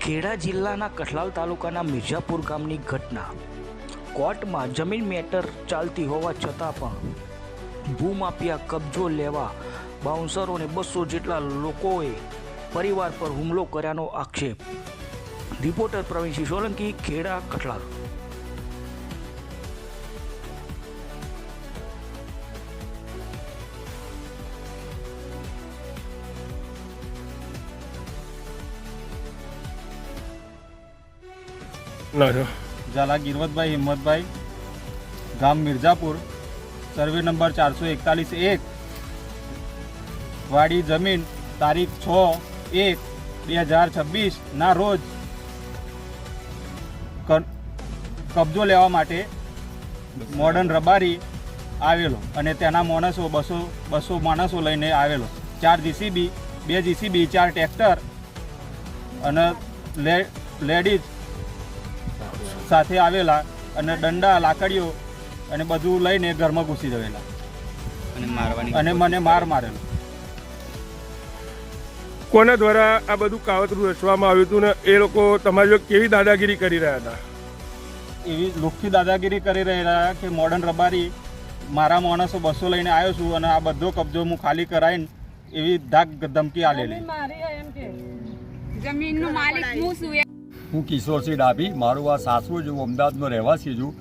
ખેડા જિલ્લાના કઠલાલ તાલુકાના મિર્ઝાપુર ગામની ઘટના। કોર્ટમાં જમીન મેટર ચાલતી હોવા છતાં પણ ભૂમાફિયા કબજો લેવા બાઉન્સરોને 200 જેટલા લોકોએ પરિવાર પર હુમલો કર્યાનો આક્ષેપ। રિપોર્ટર પ્રવીણસિંહ સોલંકી, ખેડા, કઠલાલ। ઝાલા ગિરવતભાઈ હિંમતભાઈ, ગામ મિર્ઝાપુર, સર્વે નંબર 441, વાડી જમીન તારીખ 6/1/2026 ના રોજ કબજો લેવા માટે મોડર્ન રબારી આવેલો અને તેના માણસો 200 માણસો લઈને આવેલો। 4 જીસીબી, 2 જીસીબી, 4 ટ્રેક્ટર અને લેડીઝ સાથે આવેલા અને દંડા, લાકડીઓ અને બધું લઈને ઘરમાં ઘૂસી ગયેલા અને મને મારેલો। કોના દ્વારા આ બધું કાવતરું રચવામાં આવ્યું હતું ને એ લોકો તમારી જોડે કેવી દાદાગીરી કરી રહ્યા હતા? એવી લુખ્ખી દાદાગીરી કરી રહ્યા કે મોડર્ન રબારી મારા માણસો 200 લઈને આવ્યો છું અને આ બધો કબજો હું ખાલી કરાવીને એવી ધાક ધમકી આલેલી। હું કિશોરસિંહ ડાભી, મારું આ સાસુ છું, અમદાવાદનો રહેવાસી છું।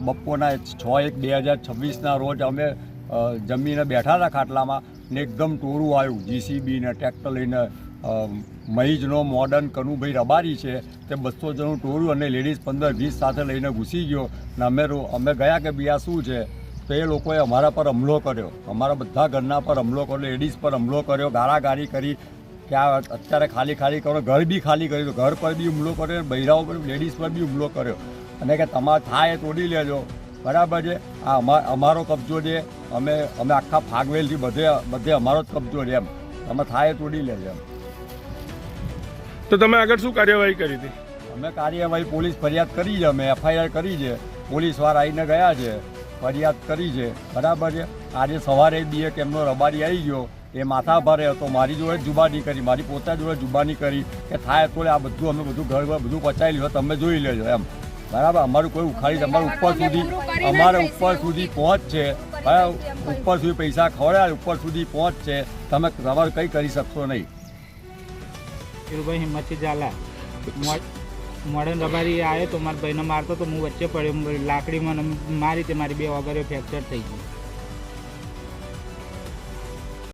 બપોરના 6/1/2026ના રોજ અમે જમીને બેઠા હતા ખાટલામાં ને એકદમ ટોળું આવ્યું, જીસીબી ને ટ્રેક્ટર લઈને। મહીજનો મોડર્ન કનુભાઈ રબારી છે તે 200 જણનું ટોળું અને લેડીઝ 15-20 સાથે લઈને ઘૂસી ગયો ને અમે ગયા કે બી આ શું છે, તો એ લોકોએ અમારા પર હુમલો કર્યો, અમારા બધા ઘરના પર હુમલો કર્યો, લેડીઝ પર હુમલો કર્યો, ગાળાગાળી કરી કે આ અત્યારે ખાલી કરો, ઘર બી ખાલી કર્યું, ઘર પર બી હુમલો કર્યો, બૈરાઓ પર, લેડીઝ પર બી હુમલો કર્યો અને કે તમારે થાય તોડી લેજો, બરાબર છે, આ અમારો કબજો છે, અમે આખા ફાગવેલથી બધે અમારો જ કબજો છે, એમ તમે થાય તોડી લેજો એમ। તો તમે આગળ શું કાર્યવાહી કરી હતી? અમે કાર્યવાહી પોલીસ ફરિયાદ કરી છે, અમે FIR કરી છે, પોલીસવાળા આવીને ગયા છે, ફરિયાદ કરી છે, બરાબર છે। આજે સવારે બી એક એમનો રબારી આવી ગયો, એ માથા ભારે હતો, મારી જોડે જુબાની કરી, મારી પોતા જોડે જુબાની કરી કે થાય તો આ બધું અમે બધું ઘર બધું પચાવી લ્યો, તમે જોઈ લેજો એમ, બરાબર। અમારું કોઈ ઉખાડી, અમારું અમારે ઉપર સુધી પહોંચ છે, ઉપર સુધી પૈસા ખવડાવે, ઉપર સુધી પહોંચ છે, તમે તમારે કંઈ કરી શકશો નહીં। ધીરુભાઈ હિંમતસિંહ ઝાલા, મોડર્ન રબારી આવ્યો તો મારા ભાઈને મારતો તો હું વચ્ચે પડ્યો, લાકડીમાં મારી તે મારી 2 વગર ફ્રેક્ચર થઈ ગઈ।